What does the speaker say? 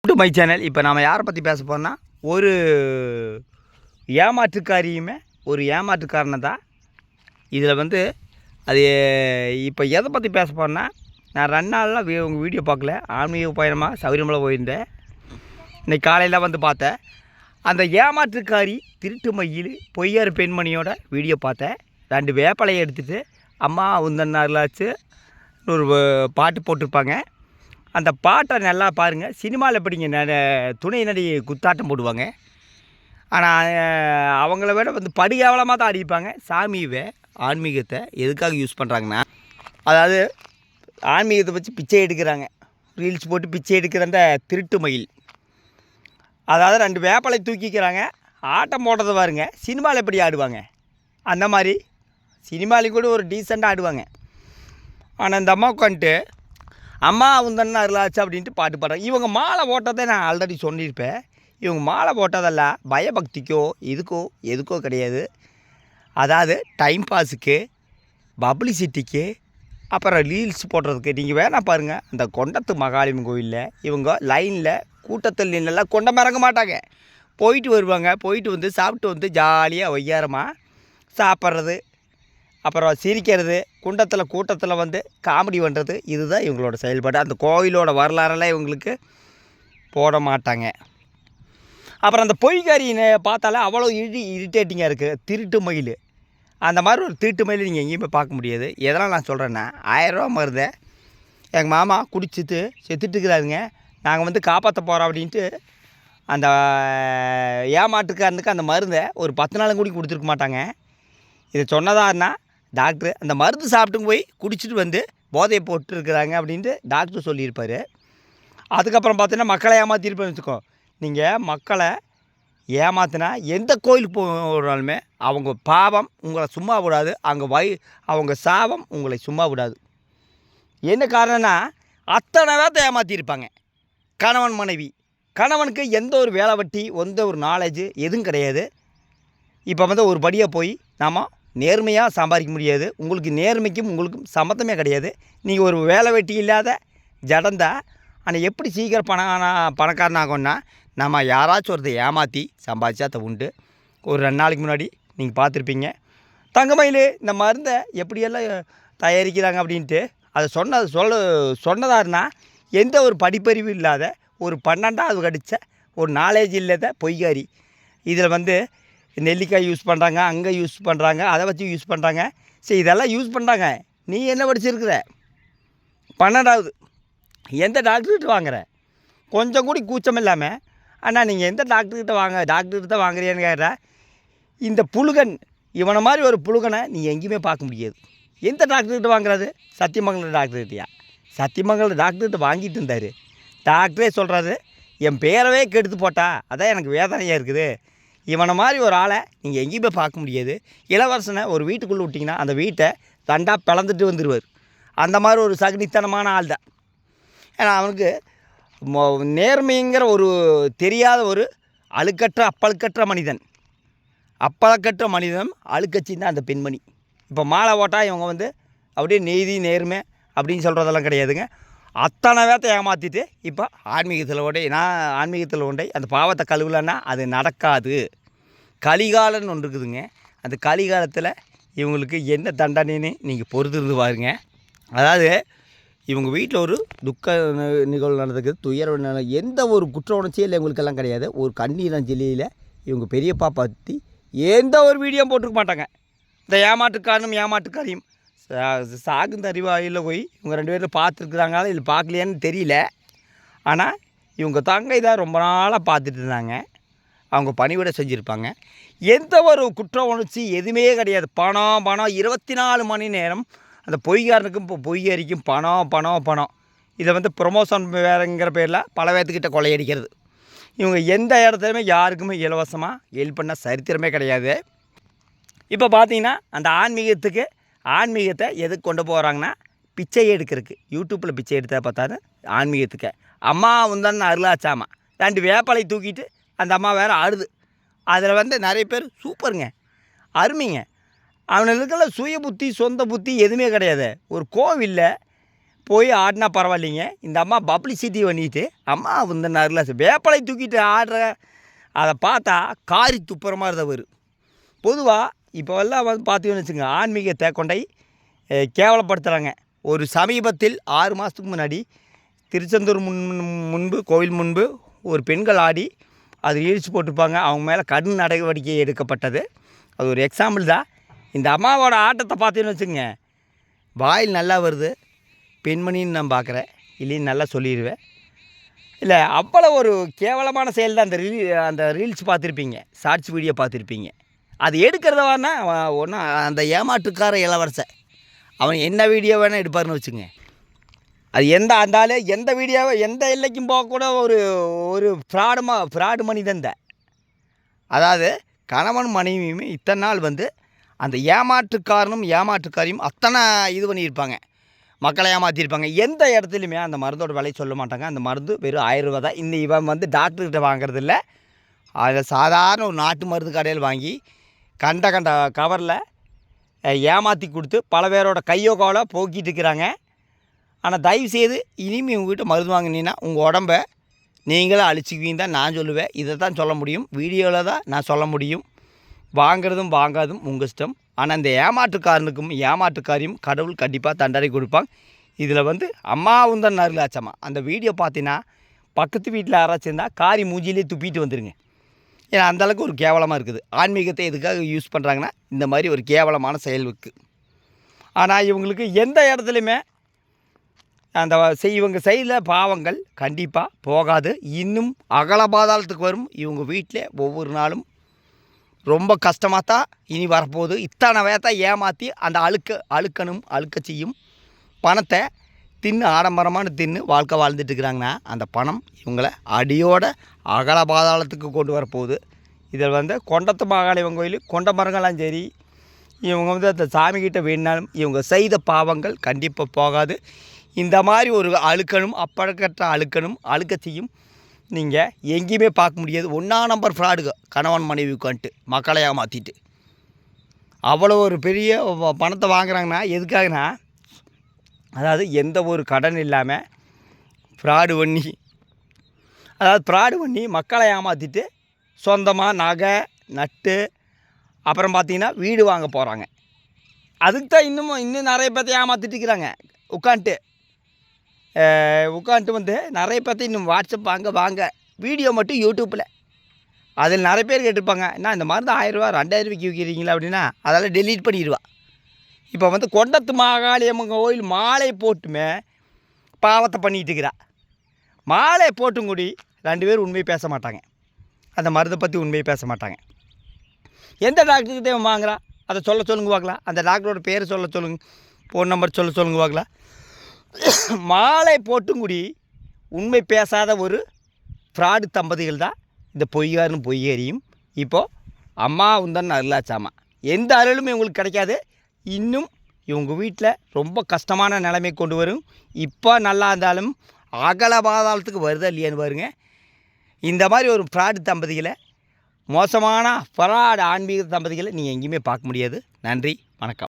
To my channel. இப்போ நாம் யாரை பற்றி பேச போகிறோன்னா, ஒரு ஏமாற்றுக்காரியுமே ஒரு ஏமாற்றுக்காரனை தான். இதில் வந்து அது இப்போ எதை பற்றி பேச போகிறேன்னா, நான் 2 நாள்லாம் உங்கள் வீடியோ பார்க்கல. ஆன்மீக பயணமாக சபரிமலை போயிருந்தேன். இன்றைக்கி காலையில் வந்து பார்த்தேன். அந்த ஏமாற்றுக்காரி திருட்டு மயில் பொய்யார் பெண்மணியோட வீடியோ பார்த்தேன். 2 வேப்பலையை எடுத்துகிட்டு அம்மா உந்தன் அருளாச்சு ஒரு பாட்டு போட்டிருப்பாங்க. அந்த பாட்டை நல்லா பாருங்கள். சினிமாவில் எப்படிங்க துணை நடிகை குத்தாட்டம் போடுவாங்க. ஆனால் அவங்கள விட வந்து படுகேவலமாக தான் அடிப்பாங்க. சாமியை ஆன்மீகத்தை எதுக்காக யூஸ் பண்ணுறாங்கன்னா, அதாவது ஆன்மீகத்தை வச்சு பிச்சை எடுக்கிறாங்க. ரீல்ஸ் போட்டு பிச்சை எடுக்கிற அந்த திருட்டு மயில். அதாவது 2 வேப்பலை தூக்கிக்கிறாங்க, ஆட்டம் போடுறத பாருங்க. சினிமாவில் எப்படி ஆடுவாங்க அந்த மாதிரி சினிமாலையும் கூட ஒரு டீசெண்டாக ஆடுவாங்க. ஆனால் இந்த அம்மா உட்காந்துட்டு அம்மா உந்தன்னு அருளாச்சு அப்படின்ட்டு பாட்டு பாடுறாங்க. இவங்க மாலை போட்டதை நான் ஆல்ரெடி சொல்லியிருப்பேன். இவங்க மாலை போட்டதல்ல பயபக்திக்கோ எதுக்கோ கிடையாது. அதாவது டைம் பாஸுக்கு, பப்ளிசிட்டிக்கு, அப்புறம் ரீல்ஸ் போடுறதுக்கு. நீங்கள் வேணா பாருங்கள், அந்த கொண்டத்து மகாலியம்மன் கோயிலில் இவங்க லைனில் கூட்டத்தில் நின்னெல்லாம் கொண்டம் இறங்க மாட்டாங்க. போயிட்டு வருவாங்க. போயிட்டு வந்து சாப்பிட்டு வந்து ஜாலியாக ஒய்யாரமாக சாப்பிட்றது, அப்புறம் சிரிக்கிறது, கூட்டத்தில் வந்து காமெடி பண்ணுறது. இதுதான் இவங்களோட செயல்பாடு. அந்த கோயிலோட வரலாறெல்லாம் இவங்களுக்கு போட மாட்டாங்க. அப்புறம் அந்த பொய்காரினை பார்த்தாலே அவ்வளோ இரிட்டேட்டிங்காக இருக்குது. திருட்டு மயில், அந்த மாதிரி ஒரு திருட்டு மயில் நீங்கள் எங்கேயுமே பார்க்க முடியாது. எதனால் நான் சொல்கிறேன்னா, 1000 ரூபா மருந்தை எங்கள் மாமா குடிச்சிட்டு செத்துட்டுருக்குறாருங்க, நாங்கள் வந்து காப்பாற்ற போகிறோம் அப்படின்ட்டு அந்த ஏமாட்டுக்காரனுக்கு அந்த மருந்தை ஒரு 10 நாளும் கூட கொடுத்துருக்க மாட்டாங்க. இதை சொன்னதாருன்னா டாக்டரு அந்த மருந்து சாப்பிட்டு போய் குடிச்சிட்டு வந்து போதையை போட்டுருக்குறாங்க அப்படின்ட்டு டாக்டர் சொல்லியிருப்பார். அதுக்கப்புறம் பார்த்தீங்கன்னா மக்களை ஏமாற்றிருப்பேன்னு வச்சுக்கோ. நீங்கள் மக்களை ஏமாத்தினா எந்த கோயிலுக்கு போனாலுமே அவங்க பாவம் உங்களை சும்மா விடாது. அவங்க சாபம் உங்களை சும்மா விடாது. என்ன காரணம்னா, அத்தனை பேர்த்த ஏமாற்றிருப்பாங்க. கணவன் மனைவி, கணவனுக்கு எந்த ஒரு வேலை வெட்டி எந்த ஒரு நாலேஜு எதுவும் கிடையாது. இப்போ வந்து ஒரு படியாக போய் நாம் நேர்மையாக சம்பாதிக்க முடியாது. உங்களுக்கு நேர்மைக்கும் உங்களுக்கும் சம்மந்தமே கிடையாது. நீங்கள் ஒரு வேலை வெட்டி இல்லாத ஜடந்தா. ஆனால் எப்படி சீக்கிரம் பணக்காரன் ஆகும்னா, நம்ம யாராச்சும் ஒருத்தர் ஏமாற்றி சம்பாதிச்சா அதை உண்டு. ஒரு 2 நாளைக்கு முன்னாடி நீங்கள் பார்த்துருப்பீங்க, தங்கமயில் இந்த மருந்தை எப்படியெல்லாம் தயாரிக்கிறாங்க அப்படின்ட்டு. அதை சொன்னதாருன்னா எந்த ஒரு படிப்பறிவு இல்லாத ஒரு 12ஆவது படித்த ஒரு நாலேஜ் இல்லாத பொய்காரி. இதில் வந்து நெல்லிக்காய் யூஸ் பண்ணுறாங்க, அங்கே யூஸ் பண்ணுறாங்க, அதை வச்சு யூஸ் பண்ணுறாங்க. சரி, இதெல்லாம் யூஸ் பண்ணுறாங்க. நீ என்ன படிச்சிருக்கிற? 12ஆவது. எந்த டாக்டர்கிட்ட வாங்குற? கொஞ்சம் கூட கூச்சம் இல்லாமல், அண்ணா நீங்கள் எந்த டாக்டர்கிட்ட வாங்குறீன்னு கேட்குற. இந்த புழுகன், இவனை மாதிரி ஒரு புழுகனை நீ எங்கேயுமே பார்க்க முடியாது. எந்த டாக்டர்கிட்ட வாங்குறது? சத்தியமங்கலம் டாக்டர்கிட்டயா? சத்தியமங்கலம் டாக்டர்கிட்ட வாங்கிட்டு இருந்தார். டாக்டரே சொல்கிறாரு, என் பேரவே கெடுத்து போட்டா, அதான் எனக்கு வேதனையாக இருக்குது. இவனை மாதிரி ஒரு ஆளை நீங்கள் எங்கேயுமே பார்க்க முடியாது. இளவரசனை ஒரு வீட்டுக்குள்ளே விட்டிங்கன்னா அந்த வீட்டை 2ஆக பிளந்துட்டு வந்துடுவார். அந்த மாதிரி ஒரு சகுனித்தனமான ஆள் தான். ஏன்னா அவனுக்கு நேர்மைங்கிற ஒரு தெரியாத ஒரு அப்பழுக்கற்ற மனிதன். அழுக்கச்சின்னு தான் அந்த பெண்மணி. இப்போ மாலை ஓட்டால் இவங்க வந்து அப்படியே நீதி நேர்மை அப்படின்னு சொல்கிறதெல்லாம் கிடையாதுங்க. அத்தனை பேர்த்த ஏமாற்றிட்டு இப்போ ஆன்மீகத்தில் உண்டை அந்த பாவத்தை கழுவலன்னா அது நடக்காது. கலிகாலன்னு ஒன்று இருக்குதுங்க. அந்த கலிகாலத்தில் இவங்களுக்கு என்ன தண்டனைன்னு நீங்கள் பொறுத்திருந்து பாருங்க. அதாவது இவங்க வீட்டில் ஒரு துக்க நிகழ்வு நடந்துக்குது, துயர எந்த ஒரு குற்ற உணர்ச்சியில் இவங்களுக்கெல்லாம் கிடையாது. ஒரு கண்ணீரஞ்சலியில் இவங்க பெரியப்பா பற்றி எந்த ஒரு வீடியோ போட்டிருக்க மாட்டாங்க. இந்த ஏமாற்றுக்காரியும் சாகுந்த அறிவாயில் போய் இவங்க 2 பேரும் பார்த்துருக்குறாங்களா இல்லை பார்க்கலையான்னு தெரியல. ஆனால் இவங்க தங்கை தான் ரொம்ப நாளாக பார்த்துட்டு இருந்தாங்க. அவங்க பணிவிட செஞ்சுருப்பாங்க. எந்த ஒரு குற்ற உணர்ச்சி எதுவுமே கிடையாது. பணம் 24 மணி நேரம் அந்த பொய்காரனுக்கும் இப்போ பொய்காரிக்கும் பணம். இதை வந்து ப்ரொமோஷன் வேறுங்கிற பேரில் பல பேர்த்துக்கிட்ட கொள்ளையடிக்கிறது. இவங்க எந்த இடத்துலையுமே யாருக்குமே இலவசமாக ஹெல்ப் பண்ண சரித்திரமே கிடையாது. இப்போ பார்த்தீங்கன்னா அந்த ஆன்மீகத்தை எதுக்கு கொண்டு போகிறாங்கன்னா, பிச்சை எடுக்கிறதுக்கு. யூடியூப்பில் பிச்சை எடுத்தால் பார்த்தாரு ஆன்மீகத்துக்கு. அம்மா உந்தன்னு அருளாச்சாமா 2 வேப்பலை தூக்கிட்டு அந்த அம்மா வேறு ஆடுது. அதில் வந்து நிறைய பேர் சூப்பருங்க, அருமைங்க. அவனுக்கெல்லாம் சுய புத்தி சொந்த புத்தி எதுவுமே கிடையாது. ஒரு கோவிலில் போய் ஆடினா பரவாயில்லைங்க. இந்த அம்மா பப்ளிசிட்டி பண்ணிட்டு அம்மா இந்த நர்லாஸ் வேப்பலை தூக்கிட்டு ஆடுற அதை பார்த்தா காரி துப்புற மாதிரி தான் வரும். பொதுவாக இப்போ எல்லாம் வந்து பார்த்தீங்கன்னு வச்சுங்க, ஆன்மீகத்தை கொண்டை கேவலப்படுத்துகிறாங்க. ஒரு சமீபத்தில் 6 மாதத்துக்கு முன்னாடி திருச்செந்தூர் முன்பு கோவில் முன்பு ஒரு பெண்கள் ஆடி அது ரீல்ஸ் போட்டிருப்பாங்க. அவங்க மேலே கடும் நடவடிக்கை எடுக்கப்பட்டது. அது ஒரு எக்ஸாம்பிள் தான். இந்த அம்மாவோட ஆட்டத்தை பார்த்தீங்கன்னு வச்சுங்க, வாயில் நல்லா வருது, பெண்மணின்னு நான் பார்க்குறேன், இல்லைன்னு நல்லா சொல்லிடுவேன். இல்லை, அவ்வளோ ஒரு கேவலமான செயல் தான் அந்த ரீல்ஸ் பார்த்துருப்பீங்க, ஷார்ட்ஸ் வீடியோ பார்த்துருப்பீங்க. அது எடுக்கிறதவானா ஒன்றும் அந்த ஏமாற்றுக்கார இளவரசன் அவன் என்ன வீடியோ வேணால் எடுப்பார்னு வச்சுங்க. அது அந்த ஆள் எந்த வீடியோவை எந்த எல்லைக்கும் போகக்கூட ஒரு ஃப்ராடு மனிதன் தான். அதாவது கணவன் மனைவியுமே இத்தனை நாள் வந்து அந்த ஏமாற்றுக்காரியும் அத்தனை இது பண்ணியிருப்பாங்க, மக்களை ஏமாற்றிருப்பாங்க. எந்த இடத்துலையுமே அந்த மருந்தோட விலை சொல்ல மாட்டாங்க. அந்த மருந்து வெறும் 1000 ரூபா தான். இவன் வந்து டாக்டர்கிட்ட வாங்குறதில்ல, அதை சாதாரண ஒரு நாட்டு மருந்து கடையில் வாங்கி கண்ட கவரில் ஏமாற்றி கொடுத்து பல பேரோட கையோ காலோ போக்கிட்டு இருக்கிறாங்க. ஆனால் தயவுசெய்து இனிமேல் உங்கள்கிட்ட மருந்து வாங்கினீங்கன்னா உங்கள் உடம்ப நீங்களே அழிச்சிக்குவீங்க தான் நான் சொல்லுவேன். இதை தான் சொல்ல முடியும், வீடியோவில் தான் நான் சொல்ல முடியும். வாங்கிறதும் வாங்காதும் உங்கள் இஷ்டம். ஆனால் இந்த ஏமாற்றுக்காரனுக்கும் ஏமாற்றுக்காரியும் கடவுள் கண்டிப்பாக தண்டனை கொடுப்பாங்க. இதில் வந்து அம்மா உந்தன் அருளாச்சம்மா அந்த வீடியோ பார்த்தீங்கன்னா பக்கத்து வீட்டில் யாராச்சும் இருந்தால் காரி மூஞ்சிலே துப்பிட்டு வந்துடுங்க. ஏன்னா அந்தளவுக்கு ஒரு கேவலமாக இருக்குது. ஆன்மீகத்தை எதுக்காக யூஸ் பண்ணுறாங்கன்னா இந்த மாதிரி ஒரு கேவலமான செயலுக்கு. ஆனால் இவங்களுக்கு எந்த இடத்துலையுமே அந்த இவங்க செய்த பாவங்கள் கண்டிப்பாக போகாது, இன்னும் அகல பாதாளத்துக்கு வரும். இவங்க வீட்டில் ஒவ்வொரு நாளும் ரொம்ப கஷ்டமாக தான் இனி வரப்போகுது. இத்தனை வேத்தை ஏமாற்றி அந்த அழுக்க செய்யும் பணத்தை தின்னு ஆடம்பரமான தின்னு வாழ்க்கை வாழ்ந்துட்டுருக்குறாங்கன்னா அந்த பணம் இவங்களை அடியோட அகல பாதாளத்துக்கு கொண்டு வரப்போகுது. இதில் வந்து கொண்டத்து மாகாளியம்மன் கோயில் கொண்ட மரங்கள்லாம் சரி, இவங்க வந்து அந்த சாமிக்கிட்ட வேணாலும் இவங்க செய்த பாவங்கள் கண்டிப்பாக போகாது. இந்த மாதிரி ஒரு அப்பழக்கற்ற அழுக்க செய்யும் நீங்கள் எங்கேயுமே பார்க்க முடியாது. 1ஆம் நம்பர் ஃப்ராடுங்க கணவன் மனைவி உட்காந்துட்டு மக்களை ஏமாற்றிட்டு அவ்வளோ ஒரு பெரிய பணத்தை வாங்குறாங்கன்னா எதுக்காகனா, அதாவது எந்த ஒரு கடன் இல்லாமல் ஃப்ராடு பண்ணி மக்களை ஏமாற்றிட்டு சொந்தமாக நகை நட்டு அப்புறம் பார்த்திங்கன்னா வீடு வாங்க போகிறாங்க. அதுக்கு தான் இன்னும் நிறைய பேர்த்தை ஏமாற்றிட்டு இருக்கிறாங்க. உட்காந்துட்டு வந்து நிறைய பேர்த்தை இன்னும் வாட்ஸ்அப் வாங்க வீடியோ மட்டும் யூடியூப்பில் அதில் நிறைய பேர் கேட்டிருப்பாங்க, என்ன இந்த மருந்து 1000 ரூபா 2000 ரூபாய்க்கு விற்கிறீங்களா அப்படின்னா அதெல்லாம் டெலீட் பண்ணிடுவா. இப்போ வந்து கொண்டத்து மாகாளியம்மன் கோயில் மாலை போட்டுமே பாவத்தை பண்ணிகிட்டு இருக்கிறா. மாலை போட்டும் கூடி 2 பேர் உண்மையை பேச மாட்டாங்க, அந்த மருந்தை பற்றி உண்மையை பேச மாட்டாங்க. எந்த டாக்டர்கிட்டே வாங்குறா அதை சொல்லுங்க பார்க்கலாம். அந்த டாக்டரோட பேர் சொல்லுங்கள், ஃபோன் நம்பர் சொல்லுங்க பார்க்கலாம். மாலை போட்டும் கூடி உண்மை பேசாத ஒரு ஃப்ராடு தம்பதிகள் தான் இந்த பொய்யேறியும். இப்போது அம்மா உந்தன் அருளாச்சாமா எந்த அருளுமே இவங்களுக்கு கிடைக்காது. இன்னும் இவங்க வீட்டில் ரொம்ப கஷ்டமான நிலைமை கொண்டு வரும். இப்போ நல்லா இருந்தாலும் அகல பாதாளத்துக்கு வருதா இல்லையான்னு பாருங்க. இந்த மாதிரி ஒரு ஃப்ராடு தம்பதிகளை, மோசமான ஃப்ராடு ஆன்மீக தம்பதிகளை நீங்கள் எங்கேயுமே பார்க்க முடியாது. நன்றி, வணக்கம்.